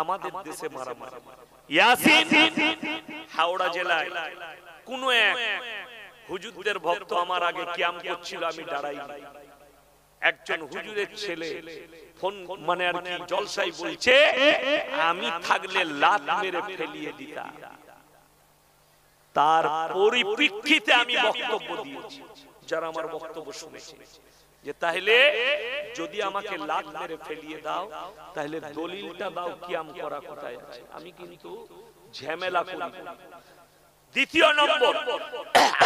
আমাদের দেশে মারামারি। ইয়াসিন হাওড়া জেলায় কোন এক হুজুরদের ভক্ত আমার আগে কিয়াম করছিল, আমি দাঁড়াইনি। একজন হুজুরের ছেলে ফোন মানে আর কি জলসাই বলছে, আমি থাকলে লাত মেরে ফেলিয়ে দিতাম। তার পরিপ্রেক্ষিতে আমি বক্তব্য দিয়েছি, যারা আমার বক্তব্য শুনেছে, যে তাহলে যদি আমাকে লাত মেরে ফেলিয়ে দাও তাহলে দলিলটা দাও কিয়াম করা কোথায় আছে। আমি কিন্তু ঝামেলা করি। দ্বিতীয় নম্বর,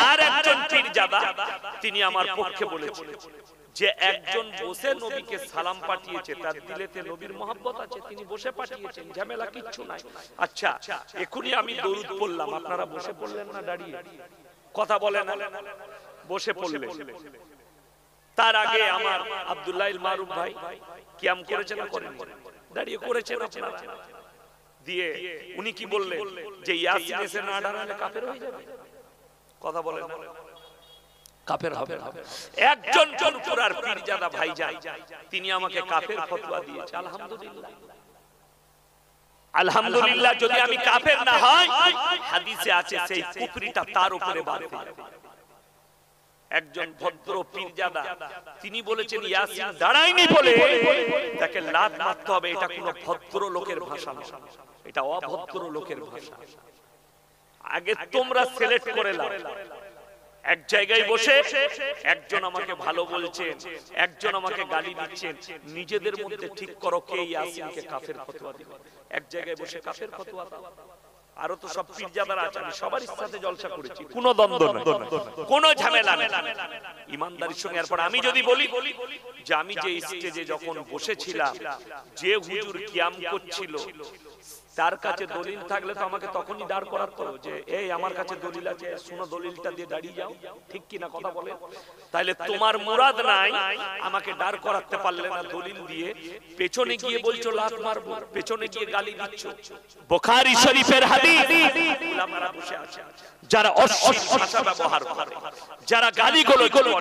আর একজন পীরজাদা তিনি আমার পক্ষে বলেছেন যে একজন বসে নবীকে সালাম পাঠিয়েছে, তার দিলেতে নবীর মহব্বত আছে, তিনি বসে পাঠিয়েছেন, ঝামেলা কিচ্ছু নাই। আচ্ছা, এখনই আমি দরুদ পড়লাম, আপনারা বসে পড়লেন না দাঁড়িয়ে? কথা বলেন না, বসে পড়লেন। তার আগে আমার আব্দুল্লাহ মারুফ ভাই কিয়াম করেছেন না করেন? দাঁড়িয়ে করেছেন আপনারা। দিয়ে উনি কি বললেন যে ইয়াসিন এসে না দাঁড়ালে কাফের হয়ে যাবে। কথা বলেন না, কাফের হবে। একজন চরপুরার পীরজাদা ভাইজান তিনি আমাকে কাফের ফতোয়া দিয়েছে। আলহামদুলিল্লাহ, আলহামদুলিল্লাহ। যদি আমি কাফের না হয়, হাদিসে আছে সেই কুফরিটা তার উপরে বাড়বে। একজন ভদ্র পীরজাদা তিনি বলেছেন ইয়াসিন দাঁড়ায়নি বলে তাকে লাত মারতে হবে। এটা কোনো ভদ্র লোকের ভাষা না, এটা অভদ্র লোকের ভাষা। আগে তোমরা সিলেক্ট করে নাও। এক জায়গায় বসে একজন আমাকে ভালো বলছেন, একজন আমাকে গালি দিচ্ছেন, নিজেদের মধ্যে ঠিক করো কে ইয়াসিনকে কাফের ফতোয়া দিবে। এক জায়গায় বসে কাফের ফতোয়া দাও। আরো তো সব পীরজাদারা আছে, আমি সবার সাথে জলসা করেছি, কোনো দ্বন্দ্ব না, কোনো ঝামেলা না, ইমানদারির সঙ্গে। এরপর আমি যদি বলি যে আমি যে স্টেজে যখন বসেছিলাম, যে হুজুর কিয়াম করছিল তার কাছে দলিল থাকলে তো আমাকে তখনই দাঁড় করাতো, যে এই আমার কাছে দলিল আছে, শুনো দলিলটা দিয়ে দাঁড়িয়ে যাও। ঠিক কিনা কথা বলে? তাহলে তোমার মুরাদ নাই, আমাকে দাঁড় করাতে পারলে না দলিল দিয়ে, পেছনে গিয়ে বলছো লাত মারবো, পেছনে গিয়ে গালি দিচ্ছ। বুখারী শরীফের হাদিস, উলামারা বসে আছে যারা অশ্লীল ভাষা ব্যবহার করে, যারা গালিগালাজ করে,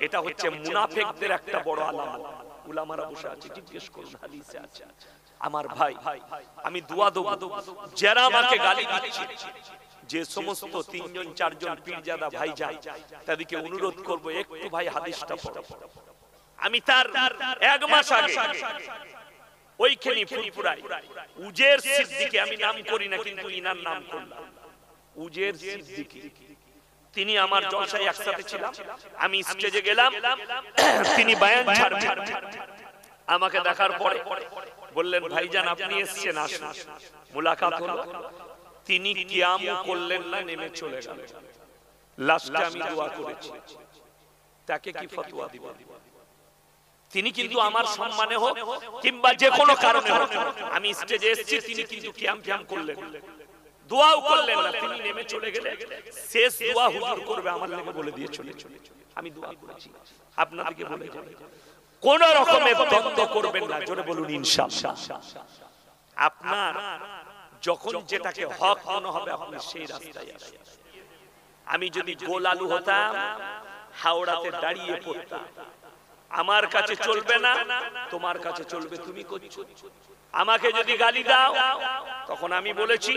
এটা হচ্ছে মুনাফিকদের একটা বড় আলামত। উলামারা বসে আছে, জিজ্ঞেস করুন, হাদিসে আছে। আমার ভাই, আমি দোয়া দেব যারা আমাকে গালি দিচ্ছে, যে সমস্ত তিনজন চারজন পীরজাদা ভাই যায়, তাদেরকে অনুরোধ করব একটু ভাই হাদিসটা পড়ো। আমি তার এক মাস আগে ওইখানে ফুলপুরায় উজের সিদ্দিকী, আমি নাম করি না কিন্তু ইনার নাম করলাম, উজের সিদ্দিকী, তিনি আমার জলসায় একসাথে ছিলাম। আমি স্টেজে গেলাম, তিনি বয়ান ছাড়বেন। আমাকে দেখার পরে বললেন ভাইজান আপনি এসেছেন, আসুন। মুলাকাত হলো। তিনি কিয়াম করলেন না, নেমে চলে গেলেন। লাস্টে আমি দোয়া করেছি, তাকে কি ফতোয়া দিব? তিনি কিন্তু আমার সম্মানে হোক কিংবা যে কোনো কারণে হোক, আমি স্টেজে এসেছি, তিনি কিন্তু কিয়াম করলেন, দোয়াও করলেন না, তিনি নেমে চলে গেলেন। শেষ দোয়া হুজুর করবে আমার লাগে বলে দিয়ে চলে। আমি দোয়া করেছি, আপনাদেরকে বলে যাই কোন রকমের দ্বন্দ্ব করবেন না। জোরে বলুন ইনশাআল্লাহ। আপনার যখন যেটাকে হক মনে হবে আপনি সেই রাস্তায় আসুন। আমি যদি গোল আলু হতাম, হাওড়াতে দাঁড়িয়ে পড়তাম, আমার কাছে চলবে না, তোমার কাছে চলবে, তুমি করছো। আমাকে যদি গালি দাও, তখন আমি বলেছি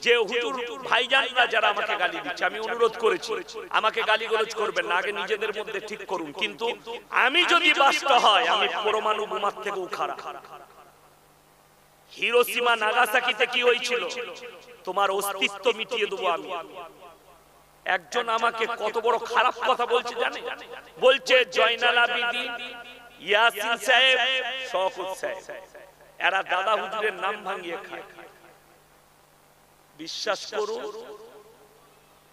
যে হুজুর ভাইজানরা যারা আমাকে গালি দিচ্ছে, আমি অনুরোধ করেছি আমাকে গালিগালাজ করবেন না, আগে নিজেদের মধ্যে ঠিক করুন। কিন্তু আমি যদি বাস্ত হয়, আমি পরমাণু বোমার থেকেও খারাপ। হিরোশিমা নাগাসাকিতে কি হয়েছিল, তোমার অস্তিত্ব মিটিয়ে দেবো আমি। একজন আমাকে কত বড় খারাপ কথা বলছে জানেন? বলছে জয়নাল আবেদিন, ইয়াসিন সাহেব, শওকত সাহেব, এরা দাদা হুজুরের নাম ভাঙিয়ে খায়। বিশ্বাস করুন,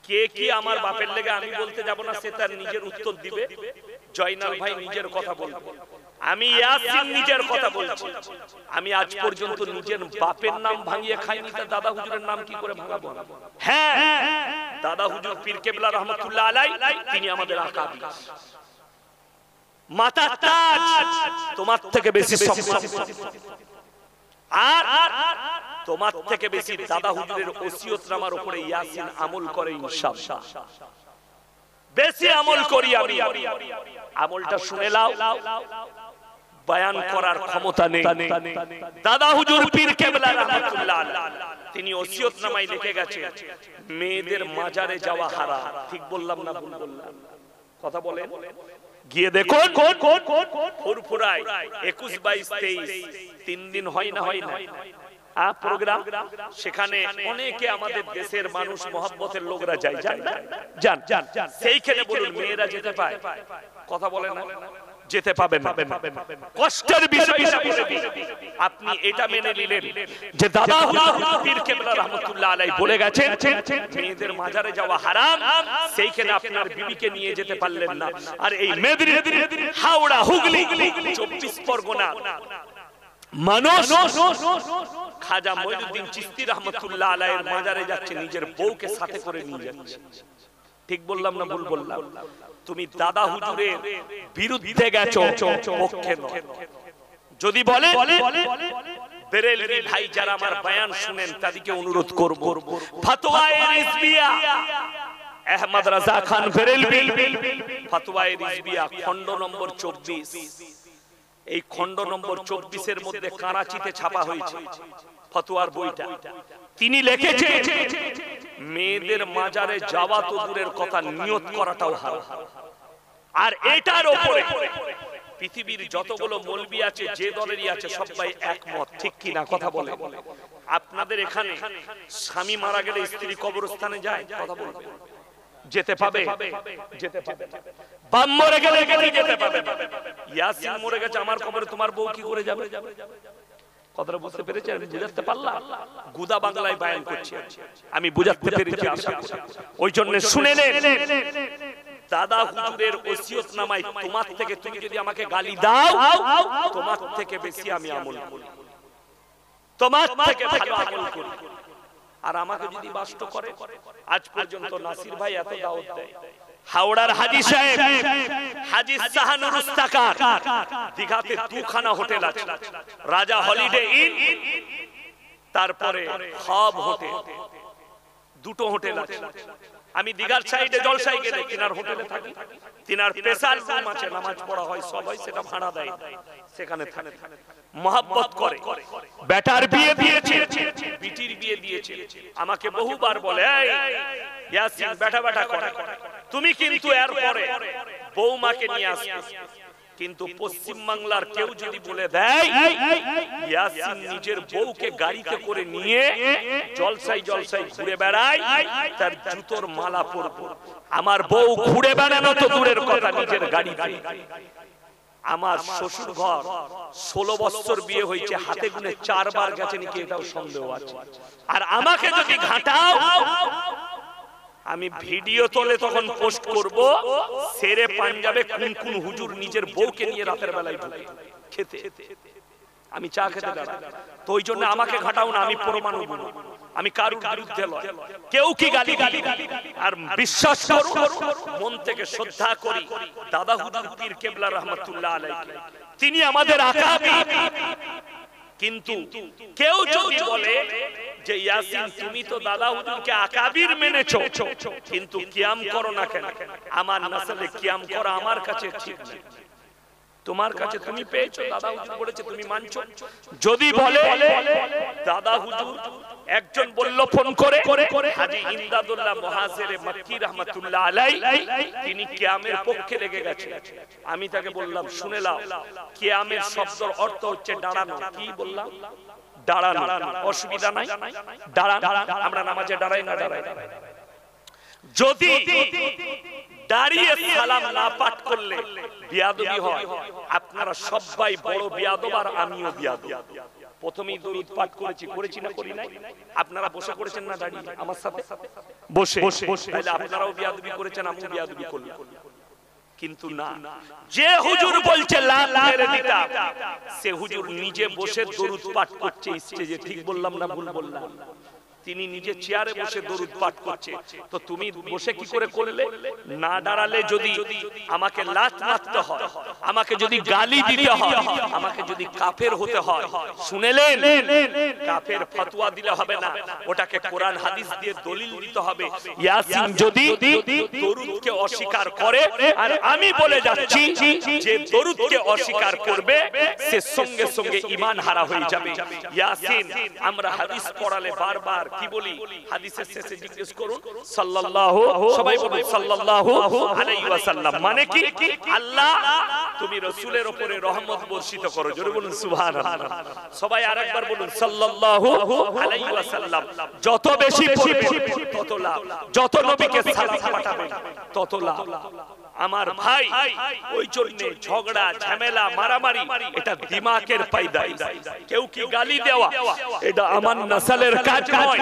কে কি আমার বাপের লেগে আমি বলতে যাব না, সে তার নিজের উত্তর দিবে। জয়নাল ভাই নিজের কথা বলবে, আমি ইয়াসিন নিজের কথা বলছি। আমি আজ পর্যন্ত নিজের বাপের নাম ভাঙিয়ে খাইনি, তা দাদা হুজুরের নাম কি করে ভাঙাবো? হ্যাঁ, দাদা হুজুর পীর কেবলা রহমাতুল্লাহ আলাইহি, তিনি আমাদের আকাবি, মাথার তাজ, তোমার থেকে বেশি সম্মান, আর তোমার থেকে বেশি দাদা হুজুরের ওসিয়তনামার উপরে ইয়াসিন আমল করে ইনশাআল্লাহ। বেশি আমল করি আমি। আমলটা শুনে নাও, বয়ান করার ক্ষমতা নেই। দাদা হুজুর পীর কেবলা রাহমাতুল্লাহ আলাইহি তিনি ওসিয়তনামায় লিখে গেছে মেয়েদের মাজারে যাওয়া হারাম। ঠিক বললাম না ভুল বললাম? কথা বলেন। গিয়ে দেখুন ফুরফুরায় 21, 22, 23 তিন দিন হয় না প্রোগ্রাম, সেখানে অনেকে আমাদের দেশের মানুষ মহব্বতের লোকরা যায়, যান সেইখানে বলুন মেয়েরা যেতে পায়? কথা বলে না, যেতে পাবেন না। কষ্টের বিষয় আপনি এটা মেনে নিলেন যে দাদা হুজুর পীর কেবলা রাহমাতুল্লাহ আলাইহি বলে গেছেন মেয়েদের মাজারে যাওয়া হারাম, সেইখানে আপনার বিবিকে নিয়ে যেতে পারলেন না। আর এই মেদিনী, হাওড়া, হুগলি, 24 পরগনা মানুষ খাজা মঈনুদ্দিন চিশতি রাহমাতুল্লাহ আলাইহির মাজারে যাচ্ছে, নিজের বউকে সাথে করে নিয়ে যাচ্ছে। ঠিক বললাম না ভুল বললাম? তুমি দাদা হুজুরের বিরুদ্ধে গেছো, পক্ষে নয়। যদি বলে বেরেলভি ভাই যারা আমার বয়ান শুনেন তাদেরকে অনুরোধ করব, ফতোয়ায়ে রিজভিয়া আহমদ রাজা খান বেরেলভি, ফতোয়ায়ে রিজভিয়া খণ্ড নম্বর 24, এই খণ্ড নম্বর 24 এর মধ্যে করাচিতে ছাপা হয়েছে ফতোয়ার বইটা। তিনি লিখেছেন মেয়েদের মাজারে যাওয়া তো দূরের কথা, নিয়ত করাটাও হারাম। আর এটার উপরে পৃথিবীর যতগুলো মৌলবি আছে, যে দলেরই আছে, সবাই একমত। ঠিক কি না? কথা বলে। আপনাদের এখানে স্বামী মারা গেলে স্ত্রী কবরস্থানে যায়, কথা বলবে, যেতে পাবে? যেতে পাবে। বাপ মরে গেলে যেতে পাবে। ইয়াসিন মরে গেছে আমার কবরে, তোমার বউ কি করে যাবে? কথাটা বুঝতে পেরেছেন? বুঝাতে পারলাম? গুদা বাংলায় বয়ান করছি, আমি বুঝাতে পেরেছি আশা করি। ওই জন্য শুনে নেন, দাদা হুজুরের ওসিয়তনামায় তোমার থেকে, তুমি যদি আমাকে গালি দাও, তোমার থেকে বেশি আমি আমল করি, তোমার থেকে ভালো আমল করি। আর আমাকে যদি বাস্ত করে, আজ পর্যন্ত নাসির ভাই এত দাওয়াত দেয়, হাওড়ার হাজী সাহেব, হাজী শাহানুর ইস্তাকার, দীঘাতে দুখানা হোটেল আছে, রাজা হলিডে ইন, তারপরে হাব হোটেল, দুটো হোটেল আছে। আমি দীঘার সাইডে জলসায় গেলে তিনার হোটেলে থাকি, তিনার স্পেশাল রুম আছে, নামাজ পড়া হয়, সবাই সেটা ভাড়া দেয়, সেখানে থাকে, মহব্বত করে। বেটার বিয়ে দিয়েছে, বিটির বিয়ে দিয়েছে, আমাকে বহুবার বলে ইয়াসিন বেটা বেটা করে, তুমি কিন্তু এর পরে বৌমাকে নিয়ে আসবে। কিন্তু পশ্চিম বাংলার কেউ যদি বলে দেয় ইয়াসিন নিজের বউকে গাড়িতে করে নিয়ে জলসাই ঘুরে বেড়ায়, তার জুতোর মালা পরব। আমার বউ ঘুরে বেড়ানো তো দূরের কথা, নিজের গাড়িতে। আমার শ্বশুর ঘর 16 বছর বিয়ে হয়েছে, হাতে গুনে 4 বার গেছে নাকি এটাও সন্দেহ আছে। আর আমাকে যদি ঘাটাও, আমি ভিডিও তোলে তখন পোস্ট করব, সেরে পাঞ্জাবে কোন হুজুর নিজের বউকে নিয়ে রাতের বেলায় ঢুকে খেতে, আমি চা খেতে দাঁড়াই। তো ওই জন্য আমাকে ঘাটাও না, আমি প্রমাণ হব, আমি কারুর বিরুদ্ধে নয়। কেউ কি গালি গালি, আর বিশ্বাস করুন মন থেকে শ্রদ্ধা করি দাদা হুজুর পীর কেবলা রাহমাতুল্লাহ আলাইহি, তিনি আমাদের আকাবির। কিন্তু কেউ যদি বলে যে ইয়াসিন তুমি তো দাদা হুজুরকে আকাবির মেনেছো, কিন্তু কিয়াম করো না কেন? আমার নসলে কিয়াম করা আমার কাছে ঠিক না, তোমার কাছে তুমি পেয়েছো, দাদা হুজুর বলেছে তুমি মানছো। যদি বলে দাদা হুজুর, একজন বলল ফোন করে হাজী ইমদাদুল্লাহ মুহাজির মক্কি রাহমাতুল্লাহ আলাইহি, তিনি কিয়ামের পক্ষে লেগে গেছে। আমি তাকে বললাম শুনে নাও, কিয়ামের শব্দের অর্থ হচ্ছে দাঁড়ানো। কি বললাম? দাঁড়ানো, অসুবিধা নাই, দাঁড়ান। আমরা নামাজে দাঁড়াই না, দাঁড়াই। যদি দাঁড়িয়ে সালাম না পাঠ করলে বিয়াদবি হয়। আপনারা সবাই বড় বিয়াদব, আর আমিও বিয়াদব। প্রথমেই দরুদ পাঠ করেছি না করি নাই? আপনারা বসে করেছেন না দাঁড়িয়ে আমার সাথে বসে? তাহলে আপনারাও বিয়াদবি করেছেন, আমিও বিয়াদবি করলাম। কিন্তু না, যে হুজুর বলছে লাল মেরে দিতাম, সে হুজুর নিজে বসে দরুদ পাঠ করছে স্টেজে। ঠিক বললাম না ভুল বললাম? তিনি নিজে চেয়ারে বসে দরুদ পাঠ করছে, তো তুমি বসে কি করে করলে? না দাঁড়ালে যদি আমাকে লাত মারতে হয়, আমাকে যদি গালি দিতে হয়, আমাকে যদি কাফের হতে হয়, শুনেলেন, কাফের ফতোয়া দিলে হবে না, ওটাকে কোরআন হাদিস দিয়ে দলিল দিতে হবে। ইয়াসিন যদি দরুদকে অস্বীকার করে, আর আমি বলে যাচ্ছি যে দরুদকে অস্বীকার করবে সে সঙ্গে সঙ্গে ঈমান হারা হয়ে যাবে। ইয়াসিন আমরা হাদিস পড়ালে বারবার কি বলি? হাদিসের শেষে জিজ্ঞেস করুন সাল্লাল্লাহু, সবাই বলুন সাল্লাল্লাহু আলাইহি ওয়াসাল্লাম, মানে কি? আল্লাহ তুমি রাসূলের উপরে রহমত বর্ষিত করো। জোরে বলুন সুবহানাল্লাহ। সবাই আরেকবার বলুন সাল্লাল্লাহু আলাইহি ওয়াসাল্লাম। যত বেশি পড়বে তত লাভ, যত নবীকে সালাম পাঠাবেন তত লাভ। আমার ভাই, ওই জন্য ঝগড়া ঝামেলা মারামারি এটা দিমাগের পায়দাই। কেউ কি গালি দেওয়া এটা আমার নসলের কাজ নয়,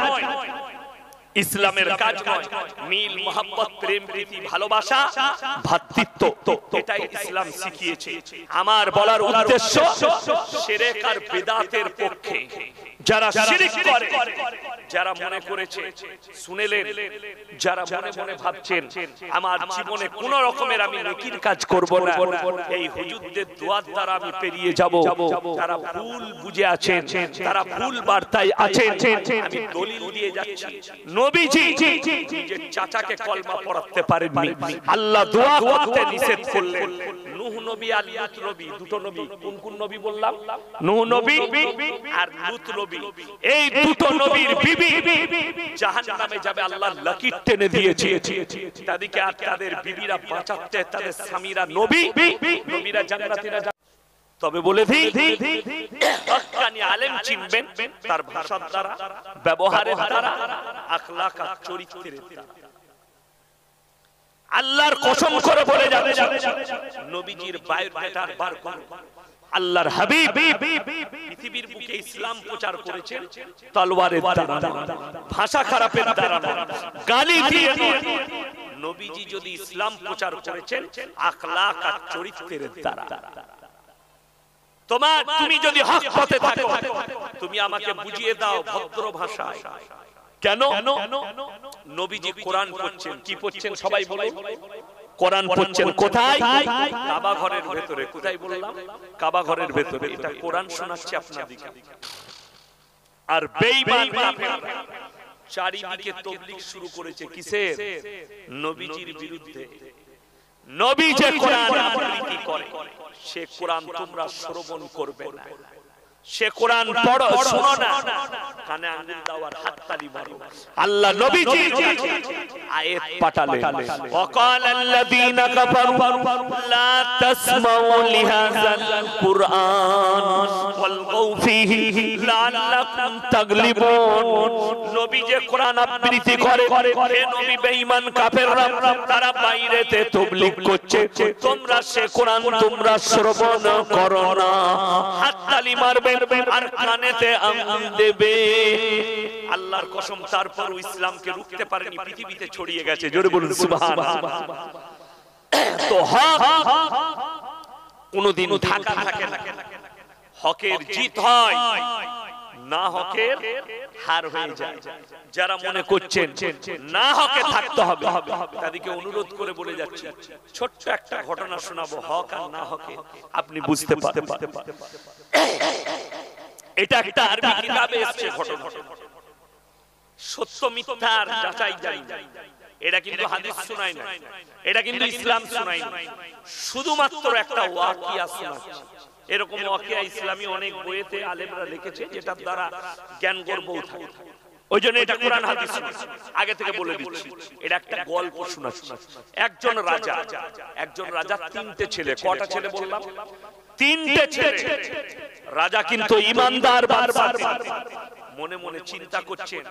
ইসলামের কাজ নয়। মিল মোহাব্বত, প্রেম প্রীতি, ভালোবাসা, ভ্রাতৃত্ব এটাই ইসলাম শিখিয়েছে। আমার বলার উদ্দেশ্য শিরক আর বিদআতের পক্ষে যারা শিরক করে, যারা মনে করেছে, শুনেলেন, যারা মনে মনে ভাবছেন আমার জীবনে কোন রকমের আমি নেকির কাজ করব না, এই হুজুরদের দোয়ার দ্বারা আমি পেরিয়ে যাব, তারা ভুল বুঝে আছেন, তারা ভুল বার্তায় আছেন। আমি দলিল দিয়ে যাচ্ছি, নবীজি নিজের চাচাকে কলমা পড়াতে পারেননি, আল্লাহ দোয়া করতে নিষেধ করলেন। নূহ নবী আর লূত নবী, দুটো নবী। কোন কোন নবী বললাম? নূহ নবী আর লূত নবী। এই দুটো নবীর বিবি জাহান্নামে যাবে, আল্লাহ লাকির টেনে দিয়েছে তাদেরকে, আর তাদের বিবিরা বাঁচাতে, তাদের স্বামীরা নবীরা জান্নাতীরা। তবে বলে দিই, হক্কানি আলেম চিনবেন তার ভাষার দ্বারা, ব্যবহারের দ্বারা, আখলাক আর চরিত্রের দ্বারা। আল্লাহর কসম করে বলে যাচ্ছে, নবীজির বায়োডাটা বার করো। আল্লাহর হাবিব পৃথিবীর বুকে ইসলাম প্রচার করেছেন তলোয়ারের দ্বারা, ভাষা খারাপের দ্বারা, গালি দিয়ে নয়। নবীজি যদি ইসলাম প্রচার করেছেন আখলাক আর চরিত্রের দ্বারা। তুমি যদি হক পথে থাকো, তুমি আমাকে বুঝিয়ে দাও ভদ্র ভাষায়। কেন? নবীজি কোরআন পড়ছেন। কি পড়ছেন সবাই বলুন? কোরআন পড়ছেন। কোথায়? কাবা ঘরের ভেতরে। কোথায় বললাম? কাবা ঘরের ভেতরে। এটা কোরআন শোনাচ্ছে আপনাদেরকে। আর বেঈমান কাফেররা চারিদিকে তাবলীগ শুরু করেছে কিসের? নবীজির বিরুদ্ধে। নবী যে কোরআন আবৃত্তি করে, সে কোরআন তোমরা শ্রবণ করবে না, সে কোরআন পড়ো, শোনো না, কানে আঙ্গুল দাও আর হাততালি মারো। আল্লাহ নবীজি আয়াত পাঠালেন, ওয়াকালাল্লাযীনা কাফারু লা তাসমাউ লিহাযাল কুরআন ওয়ালগাউ ফীহি লাআল্লাকুম তাগলিবুন। নবী যে কোরআন আবৃত্তি করে, হে নবী বেঈমান কাফেররা তারা বাইরেতে তাবলীগ করছে, তোমরা সে কোরআন তোমরা শ্রবণ করো না, হাততালি মারবে আর কানেতে আঙ্গুল দেবে। আল্লাহর কসম, তারপর ইসলামকে রুখতে পারেনি, পৃথিবীতে ছড়িয়ে গেছে। জোরে বলুন সুবহানাল্লাহ। তো হক কোনদিন ঢাকা থাকে না, হকের জিত হয়, না হকের হার হয়ে যায়। যারা মনে করছেন না হকে থাকতে হবে, তাদেরকে অনুরোধ করে বলে যাচ্ছি, ছোট্ট একটা ঘটনা শোনাবো, হক আর না হকে আপনি বুঝতে পারবেন। এটা একটা আরবি কিতাবে এসেছে ঘটনা, সত্য মিথ্যার যাচাই জানি। এটা কিন্তু হাদিস শোনায় না, এটা কিন্তু ইসলাম শোনায় না, শুধুমাত্র একটা ওয়াকিয়া শোনাচ্ছে। এরকম ওয়াকিয়া ইসলামী অনেক বইয়েতে আলেমরা লিখেছে, যেটার দ্বারা জ্ঞান গর্ব থাকে। ওই জন্য এটা কোরআন হাদিস আগে থেকে বলে দিচ্ছি। এটা একটা গল্প শোনাচ্ছি। একজন রাজা তিনটে ছেলে। কটা ছেলে বললাম? তিনটে ছেলে। রাজা কিন্তু ঈমানদার বাদশা। মনে মনে চিন্তা করছেন,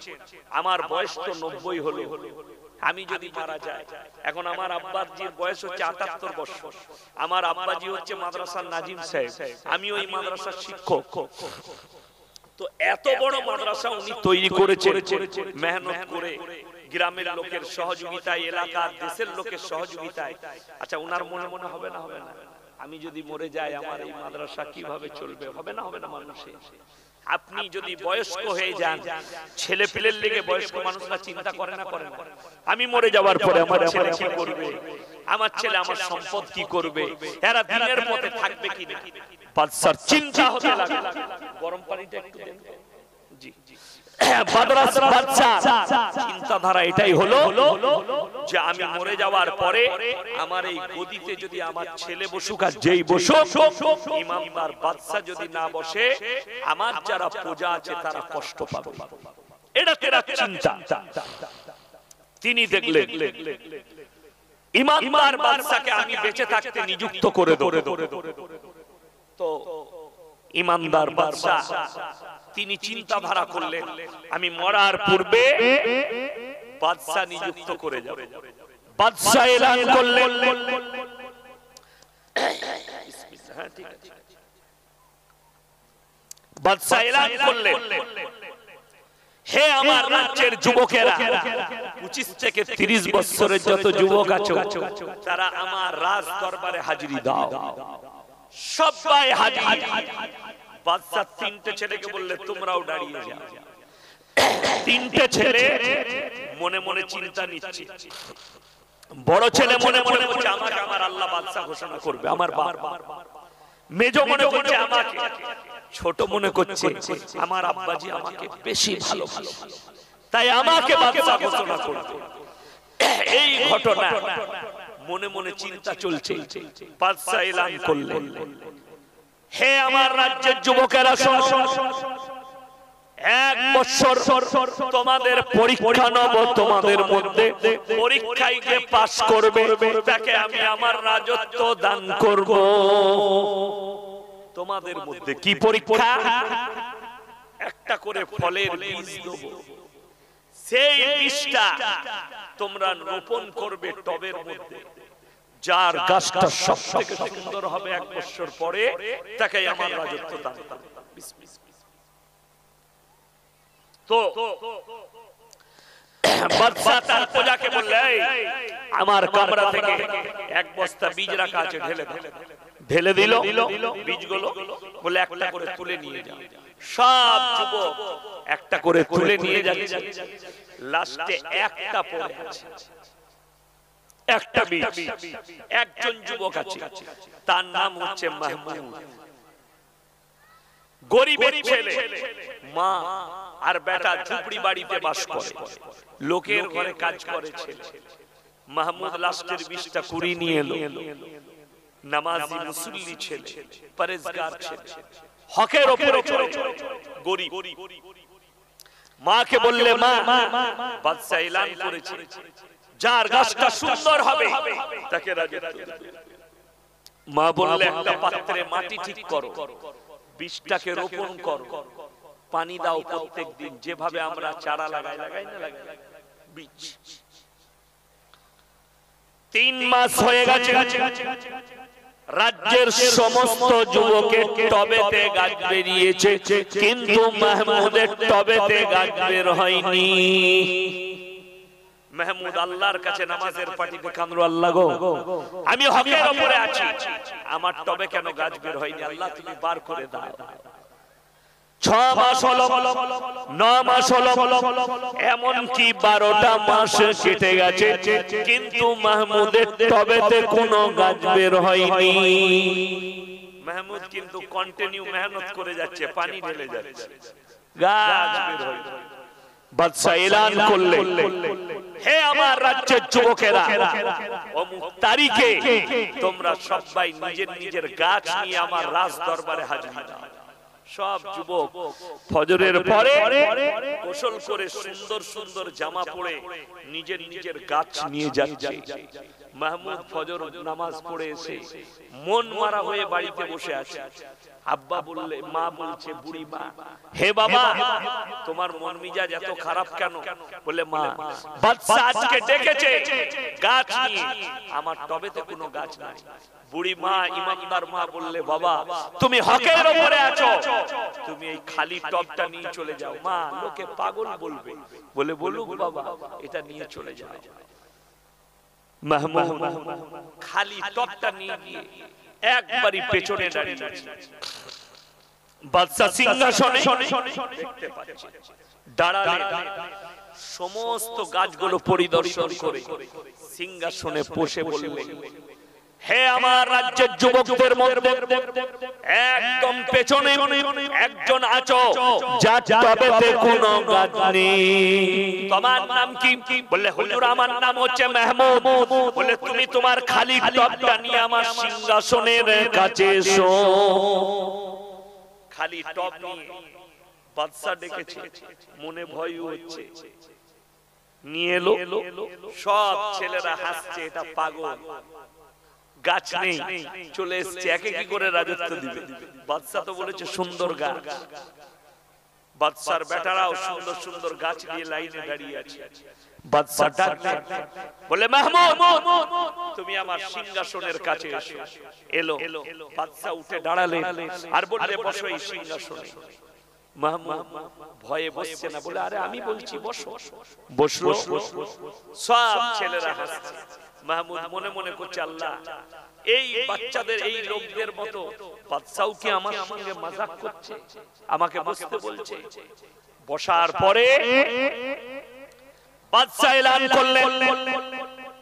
আমার বয়স তো 90 হলো, আমি যদি মারা যাই, এখন আমার আব্বাজির বয়স হচ্ছে 78 বছর, আমার আব্বাজি হচ্ছে মাদ্রাসার নাজিম সাহেব, আমি ওই মাদ্রাসার শিক্ষক। তো এত বড় মাদ্রাসা উনি তৈরি করেছেন মেহনত করে, গ্রামের লোকের সহযোগিতায়, এলাকার দেশের লোকের সহযোগিতায়। আচ্ছা, উনার মনে মনে হবে না আমি যদি মরে যাই আমার এই মাদ্রাসা কিভাবে চলবে? হবে না মানুষের? আপনি যদি বয়স্ক হয়ে যান, ছেলে পেলের লেগে বয়স্ক মানুষরা চিন্তা করে না, করে না, আমি মরে যাওয়ার পরে আমার ছেলে কি করবে, আমার ছেলে আমার সম্পদ কি করবে, এরা দিনের পথে থাকবে কিনা, বাদশার চিন্তা হতে লাগে। গরম পানিটা একটু দেন। জি জি, চিন্তাধারা এটাই হলো যে আমি মরে যাওয়ার পরে আমার এই গদিতে যদি আমার ছেলে বসুক, আর যেই বসুক ইমামদার বাদশা যদি না বসে, আমার যারা প্রজা আছে তারা কষ্ট পাবে। এটা তেরা চিন্তা। তিনি দেখলেন ইমামদার বাদশাকে আমি বেঁচে থাকতে নিযুক্ত করে দেব। তো ইমানদার বাদশা তিনি চিন্তাধারা করলেন আমি মরার পূর্বে বাদশা নিযুক্ত করে যাব। বাদশা এলান করলেন, বাদশা এলান করলেন, হে আমার রাজ্যের যুবকেরা, 25 থেকে 30 বছরের যত যুবক আছো তারা আমার রাজ দরবারে হাজিরি দাও। সবাই হাজির। বাদশা তিনটে ছেলেকে বললে তোমরাও দাঁড়িয়ে যাও। তিনটে ছেলে মনে মনে চিন্তা নিচ্ছে। বড় ছেলে মনে মনে বলছে আমাকে আমার আল্লাহ বাদশা ঘোষণা করবে, আমার বাপ। মেজো মনে করছে আমাকে, ছোট মনে করছে আমার আব্বাজি আমাকে বেশি ভালোবাসে, তাই আমাকে বাদশা ঘোষণা করবে। এই ঘটনা মনে মনে চিন্তা চলছে। বাদশা এলান করলেন, হে আমার রাজ্যের যুবকেরা শোনো, 1 বছর তোমাদের পরীক্ষা নেব, তোমাদের মধ্যে পরীক্ষায় যে পাস করবে তাকে আমি আমার রাজত্ব দান করব। তোমাদের মধ্যে কি পরীক্ষা? একটা করে ফলের বীজ দেব, সেই বীজটা তোমরা রোপণ করবে টবের মধ্যে। যার গাছটা সবথেকে সুন্দর হবে 1 বছর পরে তাকে আমার রাজত্ব দান করব। তো বাদশা তার প্রজাকে বললে আমার কামরা থেকে 1 বস্তা বীজ রাখা আছে, ঢেলে দিল বীজগুলো, বলে একটা করে তুলে নিয়ে যাও। সব যুবক একটা করে তুলে নিয়ে যাচ্ছে। লাস্টে একটা পড়ে আছে, একটা বীজ। একজন যুবক আছে, তার নাম হচ্ছে মাহমুদ। গরিবের ছেলে, মা আর বেটা ঝুপড়ি বাড়িতে বাস করে, লোকের ঘরে কাজ করে ছেলে। মাহমুদ লাস্টের বীজটা কুড়িয়ে নিয়ে এলো। নামাজি মুসল্লি ছেলে, পরেজগার ছেলে, হকের উপরে চলে, গরিব। মাকে বললে মা, বাদশা এলান করেছে যার গাছটা সুন্দর হবে তাকে রাজত্ব দেবে। মা বললে একটা পাত্রে মাটি ঠিক করো, বীজটাকে রোপণ করো, পানি দাও প্রত্যেকদিন, যেভাবে আমরা চারা লাগাই না লাগাই বীজ। 3 মাস হয়ে গেছে, রাজ্যের সমস্ত যুবকের টবেতে গাছ বেরিয়েছে, কিন্তু মাহমুদের টবেতে গাছ বের হয়নি। মাহমুদ আল্লাহর কাছে নামাজের পাটিতে কাঁদলো, আল্লাহ গো আমি হকের উপরে আছি, আমার টবে কেন গাছ বের হয়নি, আল্লাহ তুমি বার করে দাও। 6 মাস হলো, 9 মাস হলো, এমনকি 12টা মাস কেটে গেছে, কিন্তু মাহমুদের টবেতে কোনো গাছ বের হয়নি। মাহমুদ কিন্তু কন্টিনিউ মেহনত করে যাচ্ছে, পানি ঢেলে যাচ্ছে, গাছ বের হয়নি। বাদশা এলান করলেন, হে আমার রাজ্যের যুবকেরা, অমুক তারিখে তোমরা সবাই নিজের নিজের গাছ নিয়ে আমার রাজ দরবারে হাজির দাও। সব যুবক ফজরের পরে গোসল করে সুন্দর সুন্দর জামা পরে নিজের নিজের গাছ নিয়ে যাচ্ছে। মাহমুদ ফজর নামাজ পড়ে এসে মন মারা হয়ে বাড়িতে বসে আছে। আব্বা বললে, মা বলছে, বুড়ি মা, হে বাবা তোমার মন মিজাজ এত খারাপ কেন? বলে, মা বাদশা আজকে ডেকেছে গাছ নিয়ে, আমার টবেতে কোনো গাছ নাই। বুড়ি মা, ইমামদার মা বললে, বাবা তুমি হকের উপরে আছো, তুমি এই খালি টবটা নিয়ে চলে যাও। মা, লোকে পাগল বলবে। বলে, বলুক বাবা, এটা নিয়ে চলে যাও। মাহমুদ খালি টবটা নিয়ে গিয়ে একবারই পেছনে দাঁড়িয়ে বাদশা সিংহাসনে দেখতে পাচ্ছি দাঁড়ালেন, সমস্ত গাছগুলো পরিদর্শন করে সিংহাসনে বসে বললেন, হে আমার রাজ্যের যুবকদের মধ্যে একদম পেছনে একজন আছো যার টবেতে কোনো গাছ নেই। তোমার নাম কি? বললে হুজুর আমার নাম হচ্ছে মাহমুদ। বলে তুমি তোমার খালি টবটা নিয়ে আমার সিংহাসনের কাছে এসো। খালি টব নিয়ে বাদশা ডেকেছে, মনে ভয় হচ্ছে, নিয়ে এলো। সব ছেলেরা হাসছে, এটা পাগল, গাছ নেই, চলে এসছে, একে কি করে রাজত্ব দিবে? বাদশা তো বলেছে সুন্দর গাছ। বাদশার বেটারাও সুন্দর সুন্দর গাছ নিয়ে লাইনে দাঁড়িয়ে আছে। বাদশা ডাকলেন, বলে মাহমুদ তুমি আমার সিংহাসনের কাছে এসো। এলো, বাদশা উঠে দাঁড়ালেন আর বললে বসো এই সিংহাসনে। মাহমুদ ভয়ে বসছে না, বলে আরে আমি বলছি বসো। বসলো। সব ছেলেরা হাসছে। মাহমুদ মনে মনে করছে, আল্লাহ এই বাচ্চাদের এই লোকদের মতো বাদশাও কি আমার সঙ্গে মজাক করছে, আমাকে বসতে বলছে। বসার পরে বাদশা এলান করলেন,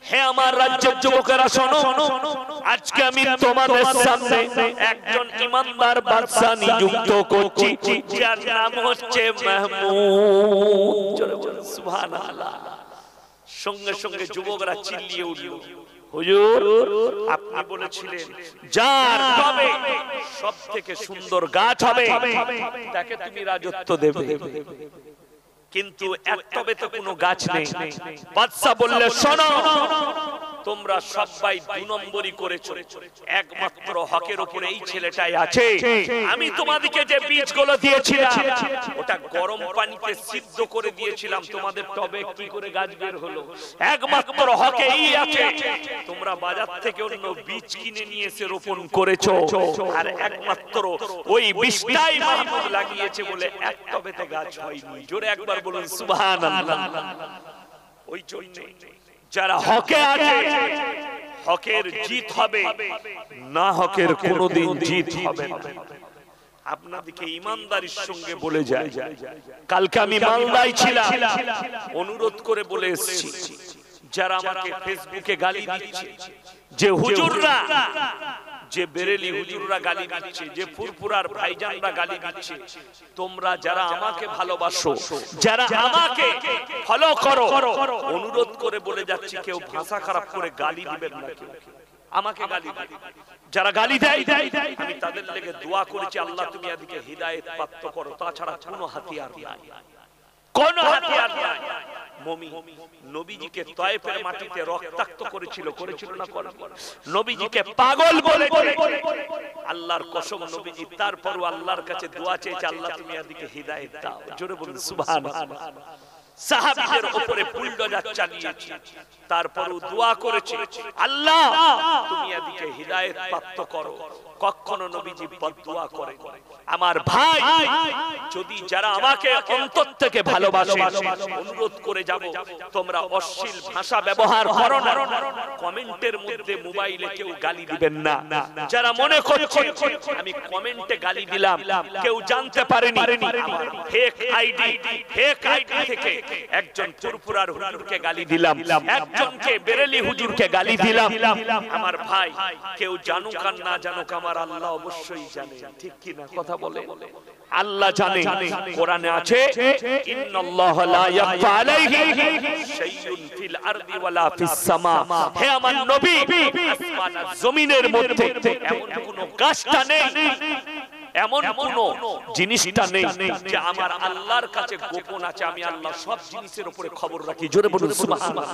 হে আমার রাজ্যের যুবকেরা শোনো, আজকে আমি তোমাদের সামনে একজন ইমানদার বাদশা নিযুক্ত করছি, যার নাম হচ্ছে মাহমুদ। সুবহানাল্লাহ। সঙ্গে সঙ্গে যুবকরা চিল্লিয়ে উঠল, হুজুর আপনি বলেছিলেন যার টবে সবথেকে সুন্দর গাছ হবে তাকে তুমি রাজত্ব দেবে, কিন্তু এক টবে তো কোনো গাছ নেই। বাদশা বললে শোনো, তোমরা সবাই দুই নম্বরই করেছো, একমাত্র হকের উপরে এই ছেলেটাই আছে। আমি তোমাদেরকে যে বীজগুলো দিয়েছিলাম ওটা গরম পানিতে সিদ্ধ করে দিয়েছিলাম, তোমাদের টবে কি করে গাছ বের হলো? একমাত্র হকেই আছে। তোমরা বাজার থেকে অন্য বীজ কিনে নিয়ে এসে রোপণ করেছো, আর একমাত্র ওই বীজটাই মাহমুদ লাগিয়েছে বলে এক টবেতে গাছ হয়নি। জোরে একবার বলুন সুবহানাল্লাহ। ওই জন্য যারা হকে আছে হকের জিত হবে, না হকের কোনোদিন জিত হবে না। আপনাদেরকে ইমানদারির সঙ্গে বলে যায়, কালকে আমি মালদায় ছিলাম, অনুরোধ করে বলে এসেছি, যারা আমাকে ফেসবুকে গালি দিচ্ছে, যে হুজুররা, যে বেরেলি হুজুররা গালি দিচ্ছে, যে ফুরফুরার ভাইজানরা গালি দিচ্ছে, তোমরা যারা আমাকে ভালোবাসো, যারা আমাকে ফলো করো, অনুরোধ করে বলে যাচ্ছি, কেউ ভাষা খারাপ করে গালি দিবেন না। কেউ আমাকে গালি দেয়, যারা গালি দেয় আমি তাদের লেগে দোয়া করেছি, আল্লাহ তুমি এদিকে হিদায়াত প্রাপ্ত করো। তাছাড়া কোনো হাতিয়ার নাই, কোন হাতিয়ার নাই। নবীজিকে তয়েফের মাটিতে রক্তাক্ত করেছিল না? নবীজিকে পাগল বলে আল্লাহর কসম নবীজি তারপরও আল্লাহর কাছে দোয়া চেয়েছে, আল্লাহ তুমি এদিকে হিদায়াত দাও। জোরে বলুন সুবহানাল্লাহ। সাহাবীদের উপরে বুলডোজার চালিয়েছে, তারপরও দোয়া করেছে, আল্লাহ তুমি এদিকে হিদায়াত প্রাপ্ত করো। কখনো নবীজি বদদুয়া করে। আমার ভাই, যদি যারা আমাকে অন্তর থেকে ভালোবাসে, অনুরোধ করে যাব, তোমরা অশ্লীল ভাষা ব্যবহার করো না। কমেন্টের মধ্যে মোবাইলে কেউ গালি দিবেন না। যারা মনে করছে আমি কমেন্টে গালি দিলাম, কেউ জানতে পারেনি, ফেক আইডি থেকে একজন ফুরফুরার হুজুরকে গালি দিলাম, একজনকে বেরেলি হুজুরকে গালি দিলাম। আমার ভাই, কেউ জানুক আর না জানুক, আমার আল্লাহ অবশ্যই জানে, ঠিক কি না? কথা বলে আল্লাহ জানে। কোরআনে আছে, ইন্নাল্লাহ লা ইয়াখফা আলাইহি শাইউন ফিল আরদি ওয়ালা ফিস সামা। হে আমার নবী, আসমান আর জমিনের মধ্যে এমন কোনো গাছটা নেই, এমন কোন জিনিসটা নেই যে আমার আল্লাহর কাছে গোপন আছে। আমি আল্লাহ সব জিনিসের উপরে খবর রাখি। জোরে বলুন সুবহানাল্লাহ।